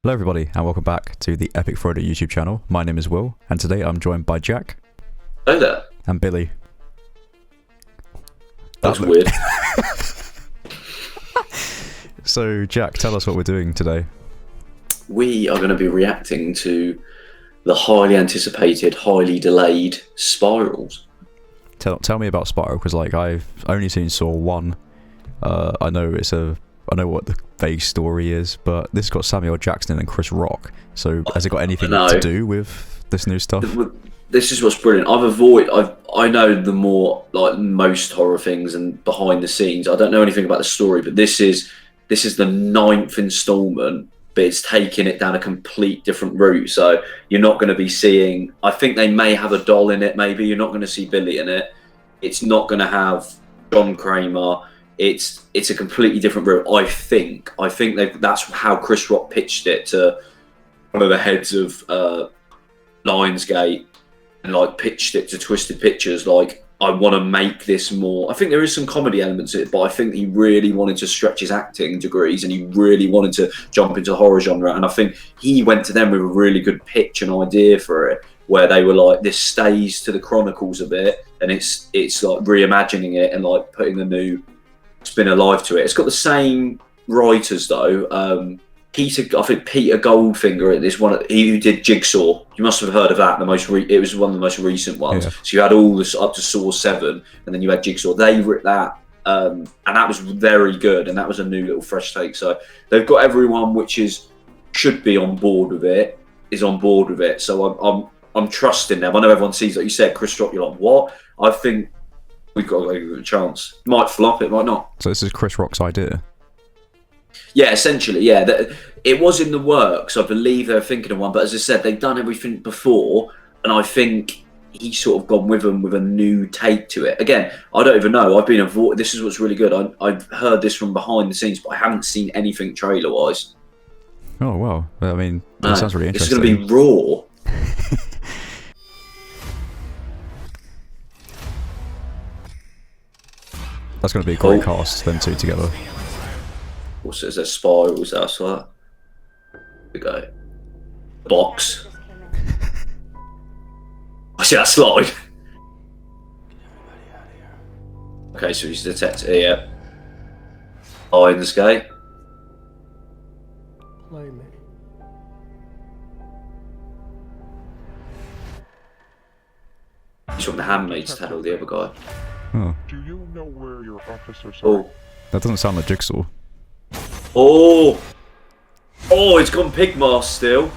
Hello everybody and welcome back to the Epic Friday YouTube channel. My name is Will and today I'm joined by Jack. Hello there. And Billy. That's weird. So Jack, tell us what we're doing today. We are going to be reacting to the highly anticipated, highly delayed Spirals. Tell me about Spiral, because like I've only seen Saw 1. I know what the vague story is, but this has got Samuel Jackson and Chris Rock. So has it got anything to do with this new stuff? This is what's brilliant. I know the more like most horror things and behind the scenes. I don't know anything about the story, but this is the 9th installment, but it's taking it down a complete different route. So you're not going to be seeing. I think they may have a doll in it. Maybe you're not going to see Billy in it. It's not going to have John Kramer. It's a completely different route. I think that's how Chris Rock pitched it to one of the heads of Lionsgate, and like pitched it to Twisted Pictures. Like, I want to make this more. I think there is some comedy elements in it, but I think he really wanted to stretch his acting degrees, and he really wanted to jump into the horror genre. And I think he went to them with a really good pitch and idea for it, where they were like, this stays to the Chronicles a bit, and it's like reimagining it and like putting a new spin alive to it. It's got the same writers though. I think Peter Goldfinger is he who did Jigsaw. You must have heard of that. It was one of the most recent ones. Yeah. So you had all this up to Saw 7, and then you had Jigsaw. They wrote that, and that was very good. And that was a new little fresh take. So they've got everyone which should be on board with it. Is on board with it. So I'm trusting them. I know everyone sees, like you said, Chris Rock. You're like, what? I think we've got a chance. It might flop. It might not. So this is Chris Rock's idea. Yeah, essentially, yeah. It was in the works. I believe they were thinking of one, but as I said, they've done everything before, and I think he's sort of gone with them with a new take to it. Again, I don't even know. I've been avoiding. This is what's really good. I've heard this from behind the scenes, but I haven't seen anything trailer-wise. Oh wow! I mean, that sounds really interesting. It's going to be raw. That's going to be a great cast, them two together. Also, is there Spirals outside? Here we go. Box. I see that slide. Okay, so he's detected here. Eye in the sky. Play me. He's from The Handmaid's Tale, the other guy. Oh. Do you know where your officers are? Oh. That doesn't sound like Jigsaw. Oh! Oh, it's gone Pigmask still.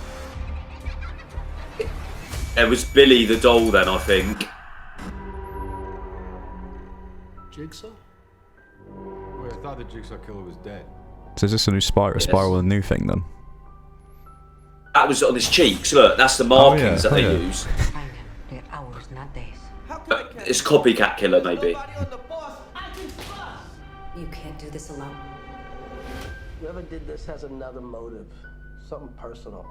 It was Billy the doll then, I think. Jigsaw? Wait, I thought the Jigsaw killer was dead. So is this a new Spiral, a new thing then? That was on his cheeks, look, that's the markings that they use. They're ours, not theirs. It's copycat killer, maybe. You can't do this alone. Whoever did this has another motive, something personal.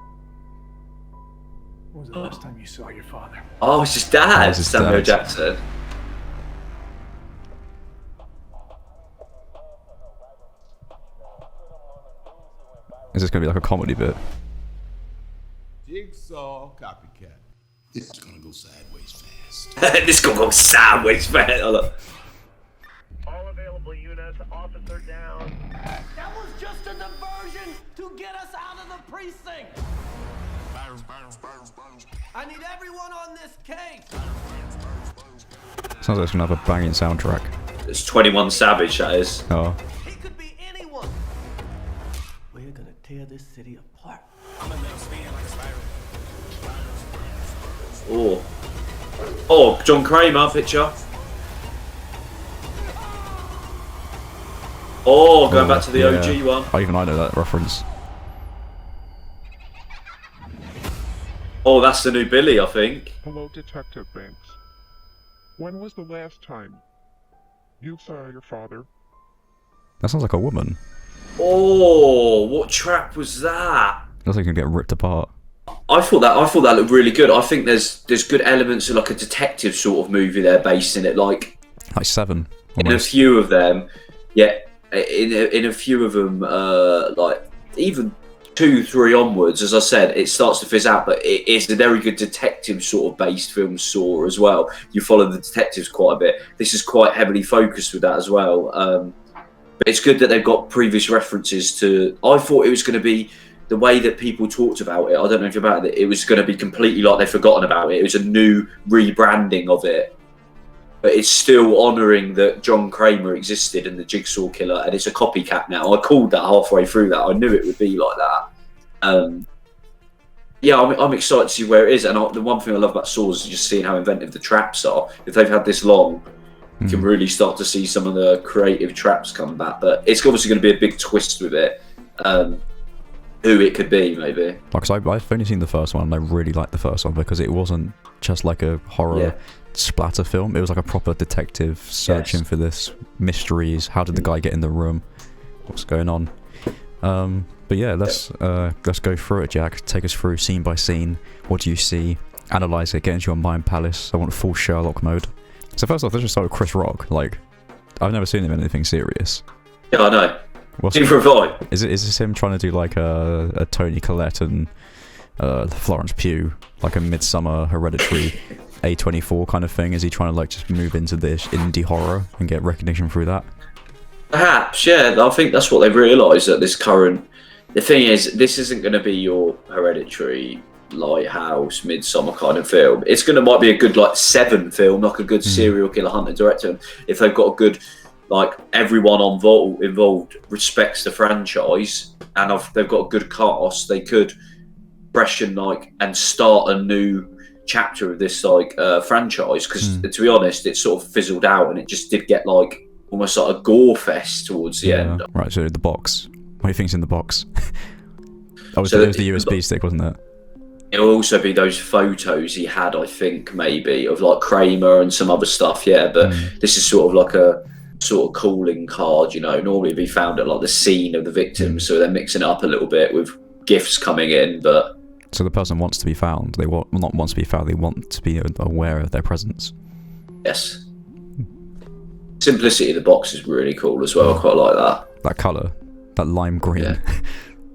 When was the last time you saw your father? Oh, it's his dad, his Samuel dad. Jackson. Is this going to be like a comedy bit? Jigsaw copycat. This is gonna go sideways fast. This gonna go sideways fast. Oh, look. All available units, officer down. That was just a diversion to get us out of the precinct. I need everyone on this case. Sounds like it's going to have a banging soundtrack. It's 21 Savage, that is. Oh. He could be anyone. We're gonna tear this city apart. Oh. Oh, John Kramer picture. Oh, going back to the OG one. Even I know that reference. Oh, that's the new Billy, I think. Hello, Detective Banks. When was the last time you saw your father? That sounds like a woman. Oh, what trap was that? Looks like you can get ripped apart. I thought that looked really good. I think there's good elements of like a detective sort of movie there based in it, like Seven. Almost. In a few of them, yeah. In a few of them, like even 2, 3 onwards, as I said, it starts to fizz out, but it is a very good detective sort of based film, Saw, as well. You follow the detectives quite a bit. This is quite heavily focused with that as well. But it's good that they've got previous references to... I thought it was going to be the way that people talked about it. I don't know if you're about it. It was going to be completely like they've forgotten about it. It was a new rebranding of it. But it's still honouring that John Kramer existed and the Jigsaw Killer, and it's a copycat now. I called that halfway through that. I knew it would be like that. Yeah, I'm excited to see where it is. And the one thing I love about Saw is just seeing how inventive the traps are. If they've had this long, you can really start to see some of the creative traps come back. But it's obviously going to be a big twist with it. Who it could be, maybe. Like, I've only seen the first one, and I really liked the first one because it wasn't just like a horror splatter film. It was like a proper detective searching for this mysteries. How did the guy get in the room? What's going on? But yeah, let's go through it, Jack. Take us through scene by scene. What do you see? Analyze it. Get into your mind palace. I want full Sherlock mode. So first off, let's just start with Chris Rock. Like, I've never seen him in anything serious. Yeah, I know. What's Different vibe. Is this him trying to do like a Tony Collette and Florence Pugh, like a Midsummer, Hereditary, A24 kind of thing? Is he trying to like just move into this indie horror and get recognition through that? Perhaps, yeah. I think that's what they've realised at this current... The thing is, this isn't going to be your Hereditary, Lighthouse, Midsummer kind of film. It's might be a good like Seven film, like a good serial killer hunter director. If they've got a good... Like, everyone involved respects the franchise, and they've got a good cast, they could freshen and start a new chapter of this franchise. Because to be honest, it sort of fizzled out, and it just did get almost like a gore fest towards the end. Right. So the box. What do you think's in the box? It was the USB stick, wasn't it? It'll also be those photos he had, I think, maybe of Kramer and some other stuff. Yeah, but this is sort of like a sort of calling card, normally be found at the scene of the victim, so they're mixing it up a little bit with gifts coming in. But so the person wants to be found. They not wants to be found. They want to be aware of their presence. Yes. Simplicity of the box is really cool as well. I quite like that. That colour, that lime green. Yeah.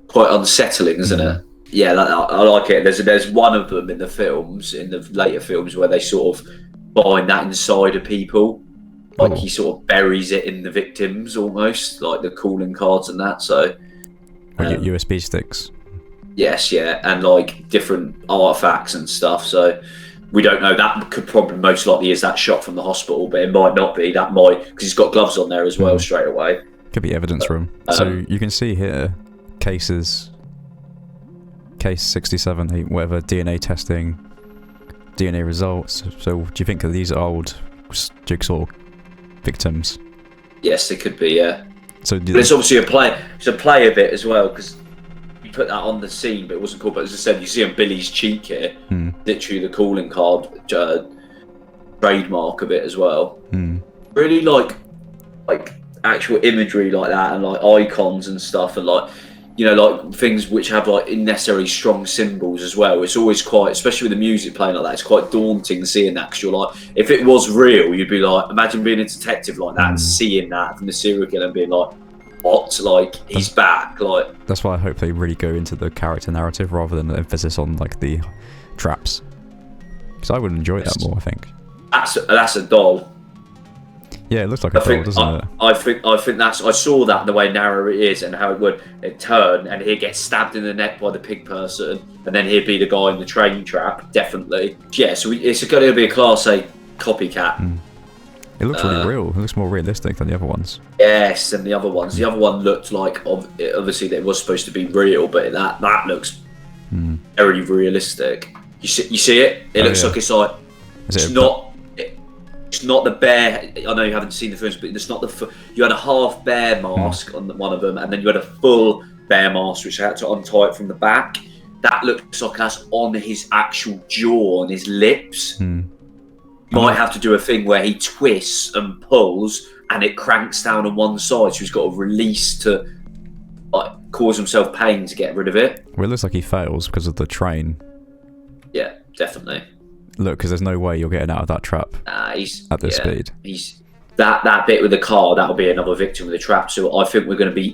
Quite unsettling, isn't it? Yeah, I like it. There's one of them in the later films, where they sort of find that inside of people. He sort of buries it in the victims, almost like the calling cards and that. So, USB sticks. Yes, yeah, and different artifacts and stuff. So we don't know. That could probably most likely is that shot from the hospital, but it might not be. That might, because he's got gloves on there as well straight away. Could be evidence room. So you can see here case 67, whatever, DNA testing, DNA results. So do you think that these are old Jigsaw victims? Yes, they could be. Yeah. So there's obviously a play. It's a play of it as well, because you put that on the scene, but it wasn't called. But as I said, you see on Billy's cheek here, literally the calling card trademark of it as well. Really like actual imagery like that, and icons and stuff, and things which have unnecessarily strong symbols as well. It's always quite, especially with the music playing like that, it's quite daunting seeing that, because you're if it was real, you'd be imagine being a detective like that and seeing that from the serial killer and being what? He's back. That's why I hope they really go into the character narrative rather than the emphasis on the traps. Because I would enjoy that more, I think. That's a doll. Yeah, it looks like a doll, doesn't it? I think I saw that the way narrow it is, and how it turn, and he'd get stabbed in the neck by the pig person, and then he'd be the guy in the train trap, definitely. Yeah, so it's going to be a Class A copycat. It looks really real. It looks more realistic than the other ones. Yes, than the other ones. The other one looked obviously that it was supposed to be real, but that looks very realistic. You see it? It looks like it's not the bear. I know you haven't seen the films, but it's not you had a half bear mask on one of them, and then you had a full bear mask which I had to untie it from the back. That looks like that's on his actual jaw and his lips. Might have to do a thing where he twists and pulls, and it cranks down on one side, so he's got to release to cause himself pain to get rid of it. Well, it looks like he fails because of the train. Yeah, definitely. Look, because there's no way you're getting out of that trap he's at this speed. that bit with the car, that'll be another victim of the trap. So I think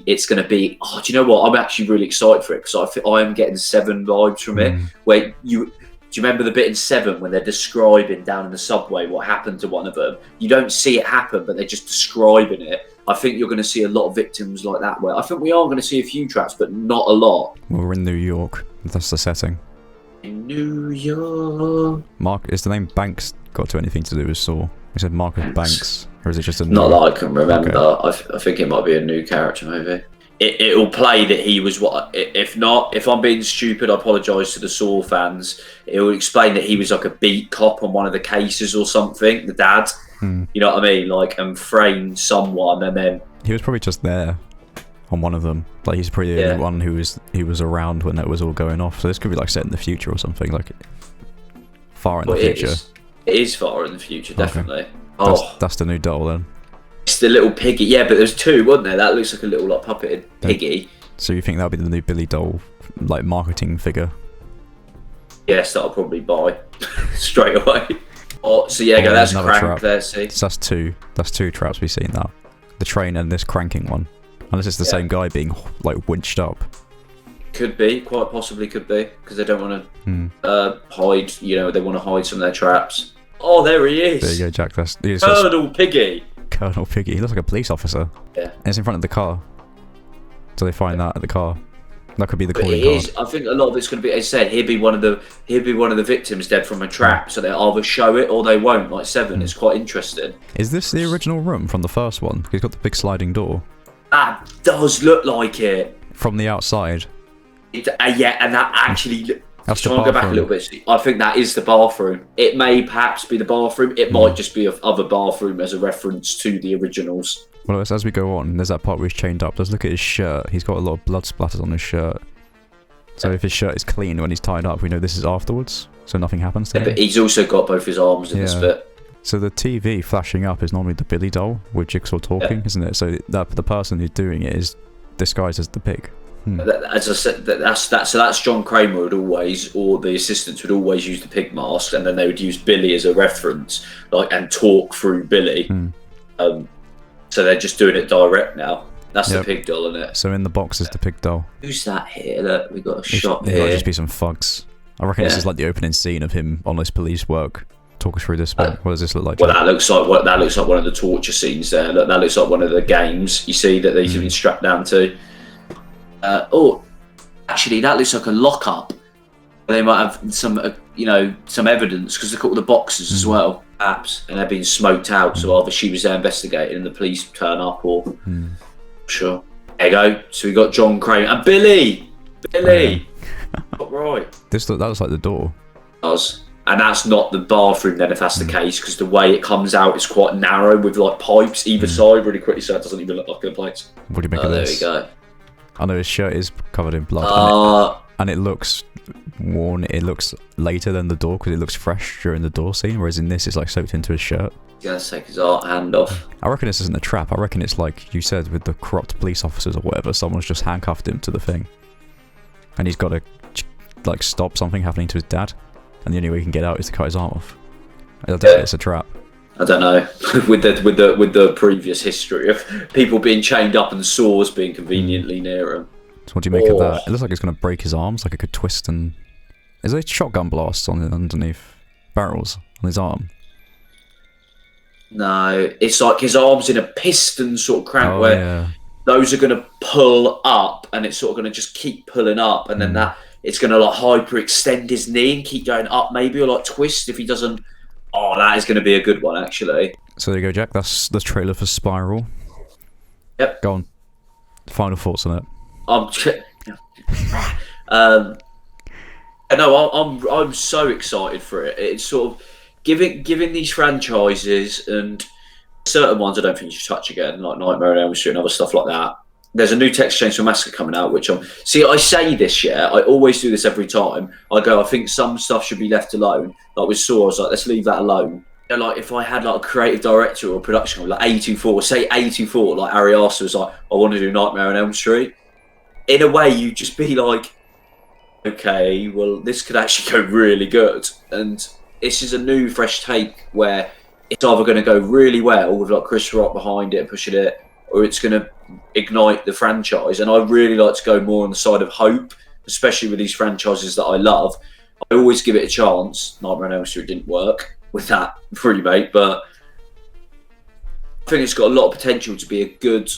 it's going to be. Oh, do you know what? I'm actually really excited for it because I am getting Seven vibes from it. Where do you remember the bit in Seven when they're describing down in the subway what happened to one of them? You don't see it happen, but they're just describing it. I think you're going to see a lot of victims like that. Where I think we are going to see a few traps, but not a lot. Well, we're in New York. That's the setting. In New York. Mark, is the name Banks got to anything to do with Saw? We said Marcus Banks, or is it just a? Not that I can remember. Okay. I think it might be a new character, maybe. It'll play that he was what. If not, if I'm being stupid, I apologise to the Saw fans. It will explain that he was like a beat cop on one of the cases or something. The dad, you know what I mean, like, and framed someone, and then he was probably just there on one of them. Like, he's probably the only one who was around when that was all going off. So this could be like set in the future or something, like far in the future. It is far in the future, definitely. Okay. That's the new doll then. It's the little piggy. Yeah, but there's two, wasn't there? That looks like a little like puppeted piggy. So you think that'll be the new Billy doll, like, marketing figure? Yes, that I'll probably buy straight away. Oh, so yeah, that's Crank trap. There, see? So that's two traps we've seen now. The train and this cranking one. Unless it's the same guy being, like, winched up. Could be, quite possibly could be, because they don't want to hide, you know, they want to hide some of their traps. Oh, there he is! There you go, Jack. That's Colonel Piggy! Colonel Piggy. He looks like a police officer. Yeah. And it's in front of the car. So they find that at the car. That could be the calling card. I think a lot of it's going to be, as I said, he'd be one of the victims dead from a trap, so they'll either show it or they won't, like Seven. It's quite interesting. Is this the original room from the first one? He's got the big sliding door. That does look like it. From the outside. Yeah, and that actually... That's the trying to go back a little bit. I think that is the bathroom. It may perhaps be the bathroom. It might just be of other bathroom as a reference to the originals. Well, as we go on, there's that part where he's chained up. Let's look at his shirt. He's got a lot of blood splatters on his shirt. So if his shirt is clean when he's tied up, we know this is afterwards. So nothing happens to him. But he's also got both his arms in this bit. So the TV flashing up is normally the Billy doll with Jigsaw talking, isn't it? So the person who's doing it is disguised as the pig. As I said, that's John Kramer would always, or the assistants would always use the pig mask, and then they would use Billy as a reference, like, and talk through Billy. So they're just doing it direct now. That's the pig doll, isn't it? So in the box is the pig doll. Who's that here? Look, we got a shot here. It might just be some thugs. I reckon this is like the opening scene of him on this police work. Talk us through this bit. What does this look like? Well, that looks like one of the torture scenes there. Look, that looks like one of the games you see that they've been strapped down to. Actually, that looks like a lockup. They might have some, some evidence because look at all the boxes as well, perhaps, and they're being smoked out. So either she was there investigating and the police turn up, or sure. There you go. So we got John Crane and Billy. Right. That looks like the door. It does. And that's not the bathroom then, if that's the case, because the way it comes out is quite narrow with like pipes either side really quickly, so it doesn't even look like a place. What do you make of this? There we go. I know his shirt is covered in blood, and it looks worn. It looks later than the door because it looks fresh during the door scene, whereas in this it's like soaked into his shirt. He's gonna take his hand off. I reckon this isn't a trap. I reckon it's like you said with the corrupt police officers or whatever. Someone's just handcuffed him to the thing, and he's got to like stop something happening to his dad, and the only way he can get out is to cut his arm off. I don't think it's a trap. I don't know. with the previous history of people being chained up and saws being conveniently near him. So what do you make of that? It looks like it's going to break his arms, like it could twist and... Is there shotgun blasts on underneath barrels on his arm? No, it's like his arm's in a piston sort of cramp where those are going to pull up and it's sort of going to just keep pulling up, and then that it's going to like hyperextend his knee and keep going up maybe, or like twist if he doesn't... Oh, that is going to be a good one, actually. So there you go, Jack. That's the trailer for Spiral. Yep. Go on. Final thoughts on it. I'm so excited for it. It's sort of giving these franchises, and certain ones I don't think you should touch again, like Nightmare on Elm Street and other stuff like that. There's a new Texas Chainsaw Massacre coming out, which I say this, I always do this every time. I go, I think some stuff should be left alone. Like with Saw, I was like, let's leave that alone. And like if I had like a creative director or a production company, like A24, say A24, like Ari Aster was like, I want to do Nightmare on Elm Street. In a way, you just be like, okay, well, this could actually go really good. And this is a new, fresh take where it's either going to go really well with like Chris Rock behind it, pushing it, or it's going to ignite the franchise. And I really like to go more on the side of hope, especially with these franchises that I love. I always give it a chance. Nightmare on Elm Street didn't work with that remake, but I think it's got a lot of potential to be a good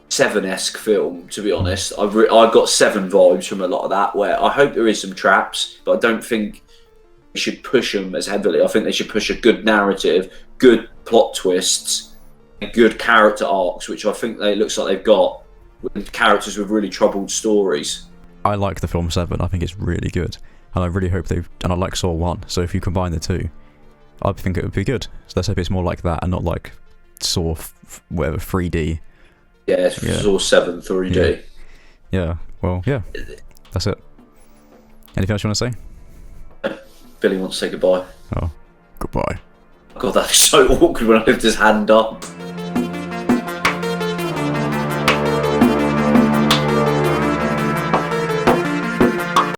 Seven-esque film, to be honest. I got Seven vibes from a lot of that, where I hope there is some traps, but I don't think they should push them as heavily. I think they should push a good narrative, good plot twists, and good character arcs, which I think it looks like they've got, with characters with really troubled stories. I like the film Seven. I think it's really good, and I really hope and I like Saw 1. So if you combine the two, I think it would be good. So let's hope it's more like that and not like Saw whatever 3D. Yeah, Saw 7 3D. Yeah. Well, yeah. That's it. Anything else you want to say? Billy wants to say goodbye. Oh, goodbye. God, that's so awkward when I lift his hand up.